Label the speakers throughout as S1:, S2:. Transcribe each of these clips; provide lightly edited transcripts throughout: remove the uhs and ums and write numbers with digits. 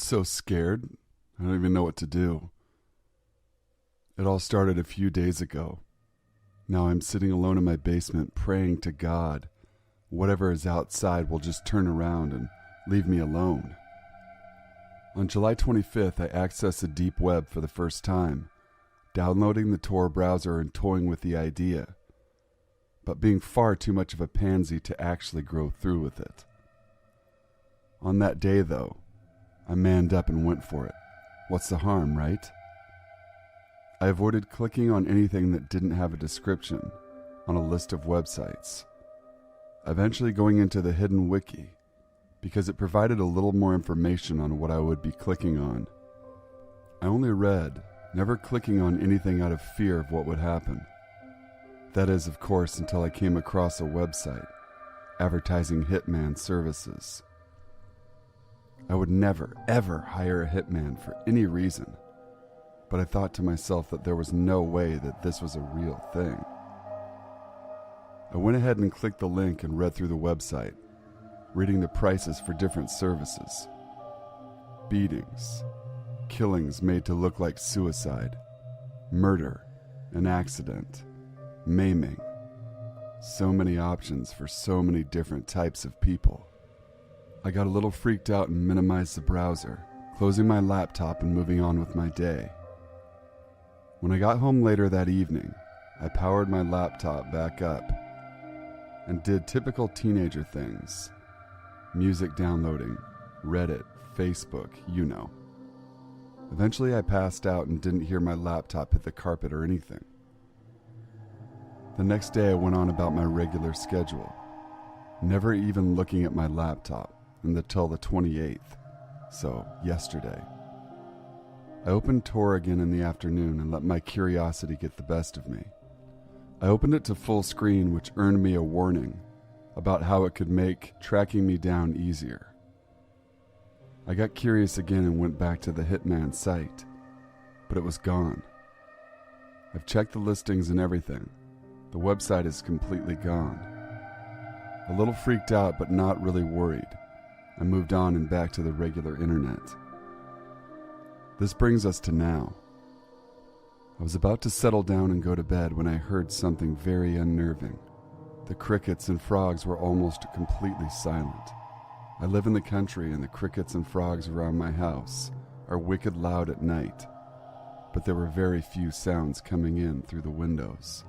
S1: so scared. I don't even know what to do. It all started a few days ago. Now I'm sitting alone in my basement praying to God whatever is outside will just turn around and leave me alone. On July 25th, I accessed the deep web for the first time, downloading the Tor browser and toying with the idea, but being far too much of a pansy to actually grow through with it. On that day, though, I manned up and went for it. What's the harm, right? I avoided clicking on anything that didn't have a description on a list of websites, eventually going into the hidden wiki because it provided a little more information on what I would be clicking on. I only read, never clicking on anything out of fear of what would happen. That is, of course, until I came across a website advertising hitman services. I would never, ever hire a hitman for any reason, but I thought to myself that there was no way that this was a real thing. I went ahead and clicked the link and read through the website, reading the prices for different services. Beatings, killings made to look like suicide, murder, an accident, maiming. So many options for so many different types of people. I got a little freaked out and minimized the browser, closing my laptop and moving on with my day. When I got home later that evening, I powered my laptop back up and did typical teenager things. Music downloading, Reddit, Facebook, you know. Eventually I passed out and didn't hear my laptop hit the carpet or anything. The next day I went on about my regular schedule, never even looking at my laptop until the 28th, so yesterday. I opened Tor again in the afternoon and let my curiosity get the best of me. I opened it to full screen, which earned me a warning about how it could make tracking me down easier. I got curious again and went back to the Hitman site, but it was gone. I've checked the listings and everything. The website is completely gone. A little freaked out, but not really worried, I moved on and back to the regular internet. This brings us to now. I was about to settle down and go to bed when I heard something very unnerving. The crickets and frogs were almost completely silent. I live in the country and the crickets and frogs around my house are wicked loud at night, but there were very few sounds coming in through the windows.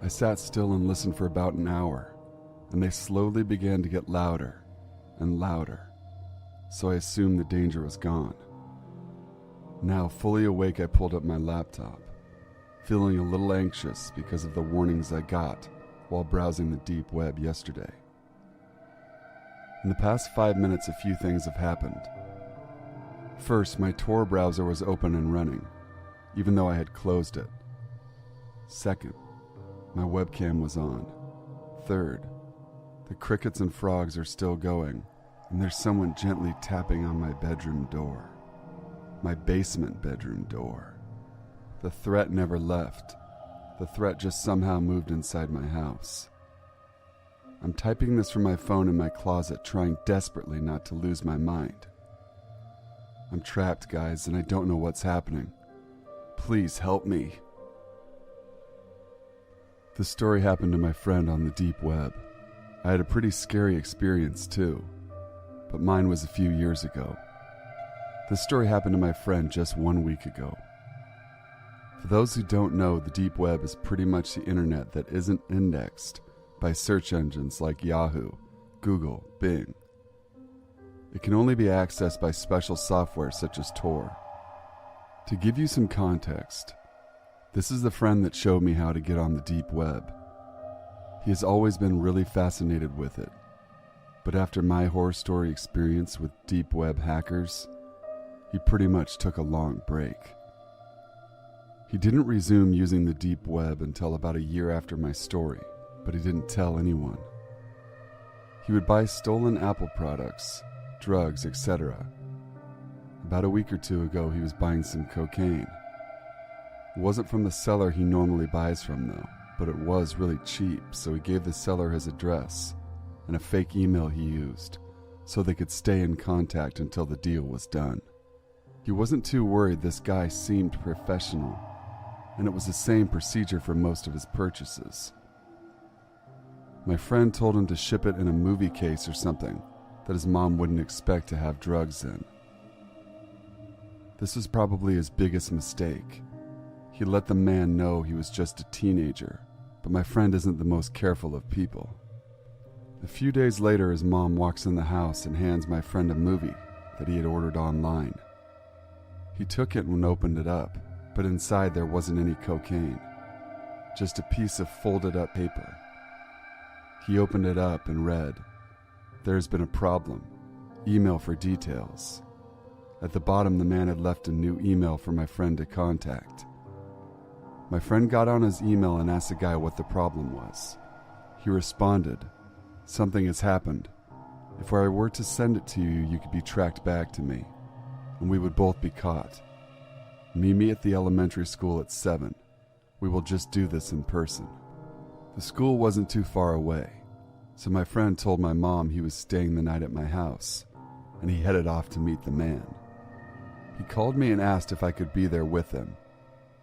S1: I sat still and listened for about an hour, and they slowly began to get louder and louder, so I assumed the danger was gone. Now, fully awake, I pulled up my laptop, feeling a little anxious because of the warnings I got while browsing the deep web yesterday. In the past 5 minutes, a few things have happened. First, my Tor browser was open and running, even though I had closed it. Second, my webcam was on. Third, the crickets and frogs are still going, and there's someone gently tapping on my bedroom door. My basement bedroom door. The threat never left. The threat just somehow moved inside my house. I'm typing this from my phone in my closet, trying desperately not to lose my mind. I'm trapped, guys, and I don't know what's happening. Please help me. This story happened to my friend on the deep web. I had a pretty scary experience too, but mine was a few years ago. This story happened to my friend just 1 week ago. For those who don't know, the deep web is pretty much the internet that isn't indexed by search engines like Yahoo, Google, Bing. It can only be accessed by special software such as Tor. To give you some context, this is the friend that showed me how to get on the deep web. He has always been really fascinated with it, but after my horror story experience with deep web hackers, he pretty much took a long break. He didn't resume using the deep web until about a year after my story, but he didn't tell anyone. He would buy stolen Apple products, drugs, etc. About a week or two ago, he was buying some cocaine. It wasn't from the seller he normally buys from, though, but it was really cheap, so he gave the seller his address and a fake email he used so they could stay in contact until the deal was done. He wasn't too worried. This guy seemed professional, and it was the same procedure for most of his purchases. My friend told him to ship it in a movie case or something that his mom wouldn't expect to have drugs in. This was probably his biggest mistake. He let the man know he was just a teenager, but my friend isn't the most careful of people. A few days later, his mom walks in the house and hands my friend a movie that he had ordered online. He took it and opened it up, but inside there wasn't any cocaine, just a piece of folded up paper. He opened it up and read, "There's been a problem. Email for details." At the bottom, the man had left a new email for my friend to contact. My friend got on his email and asked the guy what the problem was. He responded, "Something has happened. If I were to send it to you, you could be tracked back to me, and we would both be caught. Meet me at the elementary school at 7. We will just do this in person." The school wasn't too far away, so my friend told my mom he was staying the night at my house, and he headed off to meet the man. He called me and asked if I could be there with him,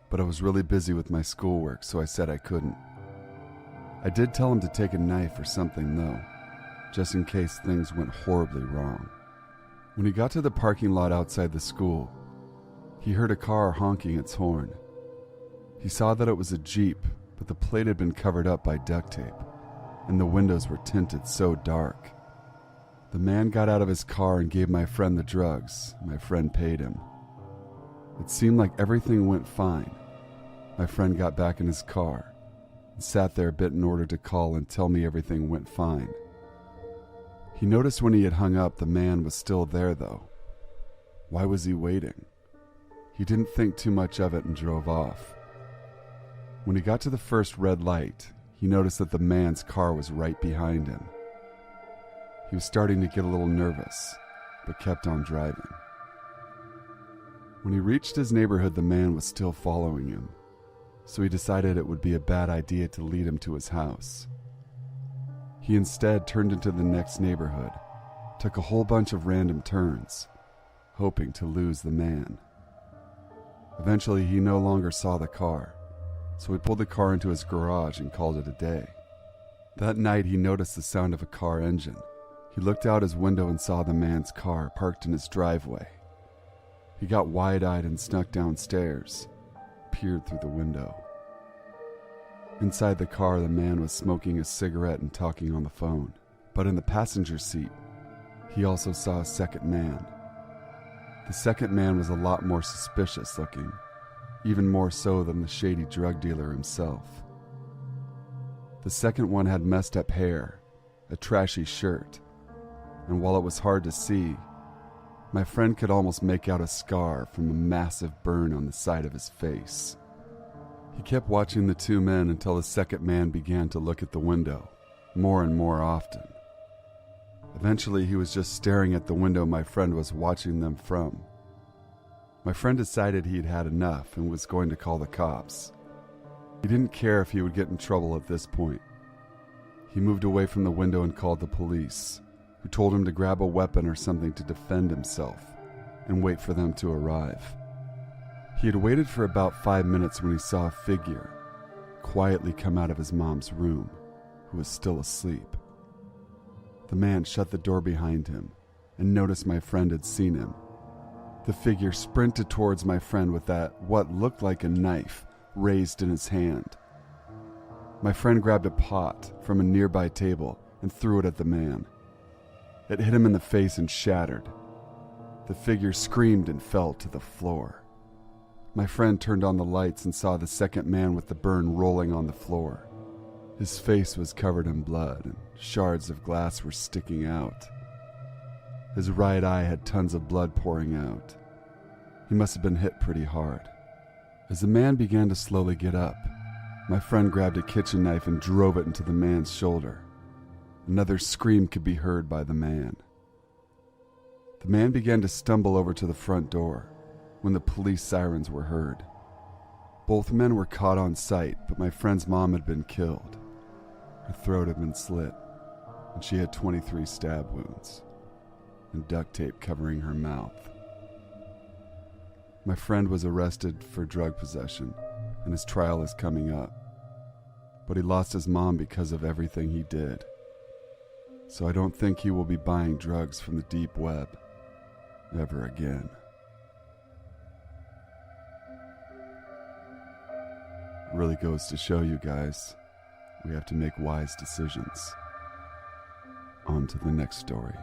S1: but I was really busy with my schoolwork, so I said I couldn't. I did tell him to take a knife or something, though, just in case things went horribly wrong. When he got to the parking lot outside the school, he heard a car honking its horn. He saw that it was a Jeep, but the plate had been covered up by duct tape, and the windows were tinted so dark. The man got out of his car and gave my friend the drugs. My friend paid him. It seemed like everything went fine. My friend got back in his car and sat there a bit in order to call and tell me everything went fine. He noticed when he had hung up the man was still there, though. Why was he waiting? He didn't think too much of it and drove off. When he got to the first red light, he noticed that the man's car was right behind him. He was starting to get a little nervous, but kept on driving. When he reached his neighborhood, the man was still following him, so he decided it would be a bad idea to lead him to his house. He instead turned into the next neighborhood, took a whole bunch of random turns, hoping to lose the man. Eventually, he no longer saw the car, so he pulled the car into his garage and called it a day. That night, he noticed the sound of a car engine. He looked out his window and saw the man's car parked in his driveway. He got wide-eyed and snuck downstairs, peered through the window. Inside the car, the man was smoking a cigarette and talking on the phone. But in the passenger seat, he also saw a second man. The second man was a lot more suspicious looking, even more so than the shady drug dealer himself. The second one had messed up hair, a trashy shirt, and while it was hard to see, my friend could almost make out a scar from a massive burn on the side of his face. He kept watching the two men until the second man began to look at the window, more and more often. Eventually, he was just staring at the window my friend was watching them from. My friend decided he'd had enough and was going to call the cops. He didn't care if he would get in trouble at this point. He moved away from the window and called the police, who told him to grab a weapon or something to defend himself and wait for them to arrive. He had waited for about 5 minutes when he saw a figure quietly come out of his mom's room, who was still asleep. The man shut the door behind him and noticed my friend had seen him. The figure sprinted towards my friend with what looked like a knife raised in his hand. My friend grabbed a pot from a nearby table and threw it at the man. It hit him in the face and shattered. The figure screamed and fell to the floor. My friend turned on the lights and saw the second man with the burn rolling on the floor. His face was covered in blood and shards of glass were sticking out. His right eye had tons of blood pouring out. He must have been hit pretty hard. As the man began to slowly get up, my friend grabbed a kitchen knife and drove it into the man's shoulder. Another scream could be heard by the man. The man began to stumble over to the front door when the police sirens were heard. Both men were caught on sight, but my friend's mom had been killed. Her throat had been slit, and she had 23 stab wounds and duct tape covering her mouth. My friend was arrested for drug possession, and his trial is coming up. But he lost his mom because of everything he did. So I don't think he will be buying drugs from the deep web ever again. It really goes to show you guys, we have to make wise decisions. On to the next story.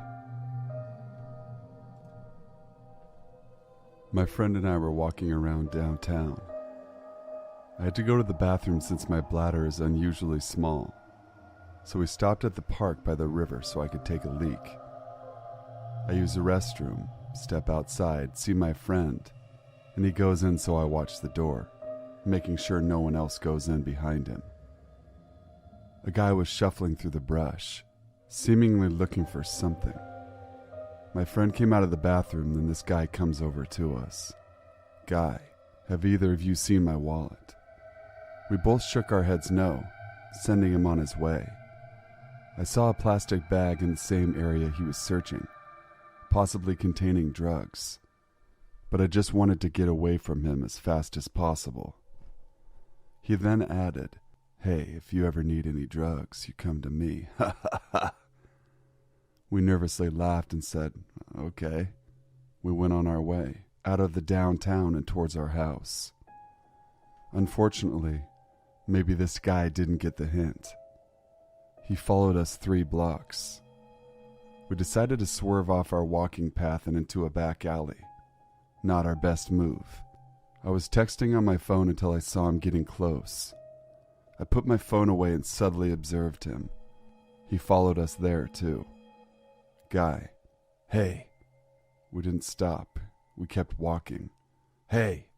S1: My friend and I were walking around downtown. I had to go to the bathroom since my bladder is unusually small, so we stopped at the park by the river so I could take a leak. I use the restroom, step outside, see my friend, and he goes in, so I watch the door, making sure no one else goes in behind him. A guy was shuffling through the brush, seemingly looking for something. My friend came out of the bathroom, then this guy comes over to us. "Guy, have either of you seen my wallet?" We both shook our heads no, sending him on his way. I saw a plastic bag in the same area he was searching, possibly containing drugs, but I just wanted to get away from him as fast as possible. He then added, "Hey, if you ever need any drugs, you come to me." Ha ha ha. We nervously laughed and said, "Okay." We went on our way, out of the downtown and towards our house. Unfortunately, maybe this guy didn't get the hint. He followed us 3 blocks. We decided to swerve off our walking path and into a back alley. Not our best move. I was texting on my phone until I saw him getting close. I put my phone away and suddenly observed him. He followed us there too. "Guy, hey." We didn't stop. We kept walking. "Hey!"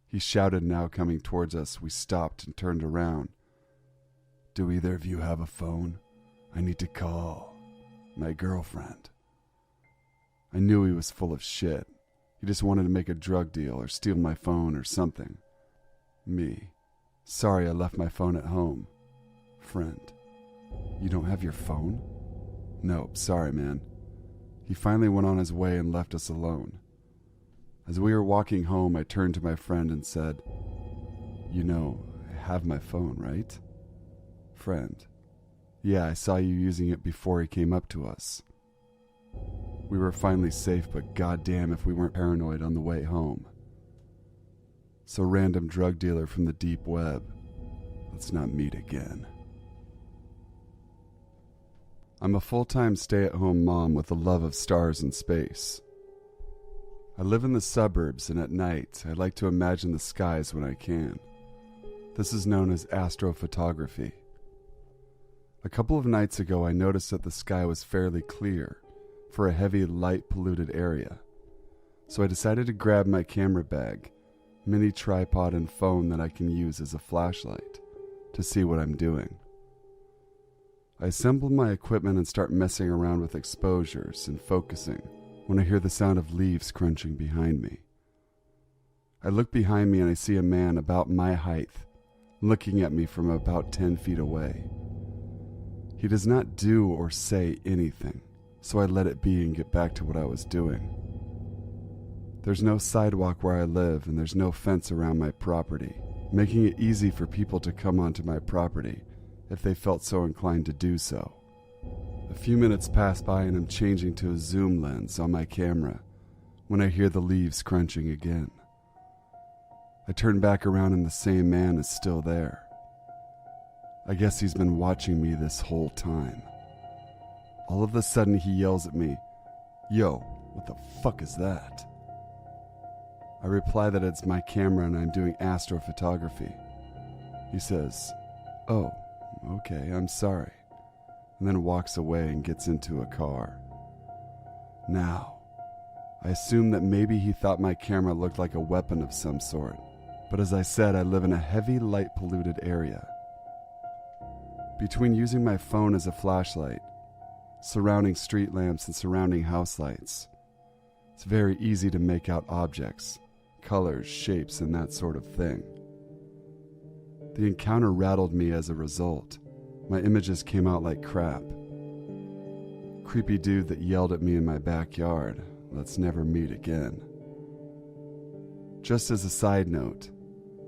S1: He shouted, now coming towards us. We stopped and turned around. "Do either of you have a phone? I need to call my girlfriend." I knew he was full of shit. He just wanted to make a drug deal or steal my phone or something. Me. "Sorry, I left my phone at home." Friend. "You don't have your phone?" "Nope, sorry, man." He finally went on his way and left us alone. As we were walking home, I turned to my friend and said, "You know, I have my phone, right?" Friend. "Yeah, I saw you using it before he came up to us." We were finally safe, but goddamn if we weren't paranoid on the way home. So, random drug dealer from the deep web, let's not meet again. I'm a full-time stay-at-home mom with a love of stars and space. I live in the suburbs, and at night, I like to imagine the skies when I can. This is known as astrophotography. A couple of nights ago, I noticed that the sky was fairly clear for a heavy, light-polluted area. So I decided to grab my camera bag, mini tripod, and phone that I can use as a flashlight to see what I'm doing. I assemble my equipment and start messing around with exposures and focusing when I hear the sound of leaves crunching behind me. I look behind me and I see a man about my height looking at me from about 10 feet away. He does not do or say anything, so I let it be and get back to what I was doing. There's no sidewalk where I live and there's no fence around my property, making it easy for people to come onto my property if they felt so inclined to do so. A few minutes pass by and I'm changing to a zoom lens on my camera when I hear the leaves crunching again. I turn back around and the same man is still there. I guess he's been watching me this whole time. All of a sudden he yells at me, "Yo, what the fuck is that?" I reply that it's my camera and I'm doing astrophotography. He says, "Oh, okay, I'm sorry," and then walks away and gets into a car. Now, I assume that maybe he thought my camera looked like a weapon of some sort, but as I said, I live in a heavy light-polluted area. Between using my phone as a flashlight, surrounding street lamps and surrounding house lights, it's very easy to make out objects, colors, shapes, and that sort of thing. The encounter rattled me as a result. My images came out like crap. Creepy dude that yelled at me in my backyard, "Let's never meet again." Just as a side note,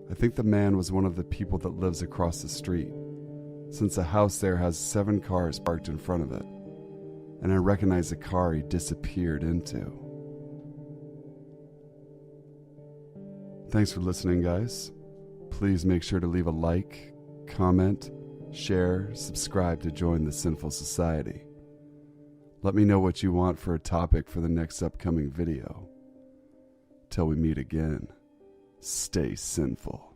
S1: I think the man was one of the people that lives across the street, since the house there has 7 cars parked in front of it, and I recognize the car he disappeared into. Thanks for listening, guys. Please make sure to leave a like, comment, share, subscribe to join the Sinful Society. Let me know what you want for a topic for the next upcoming video. Till we meet again, stay sinful.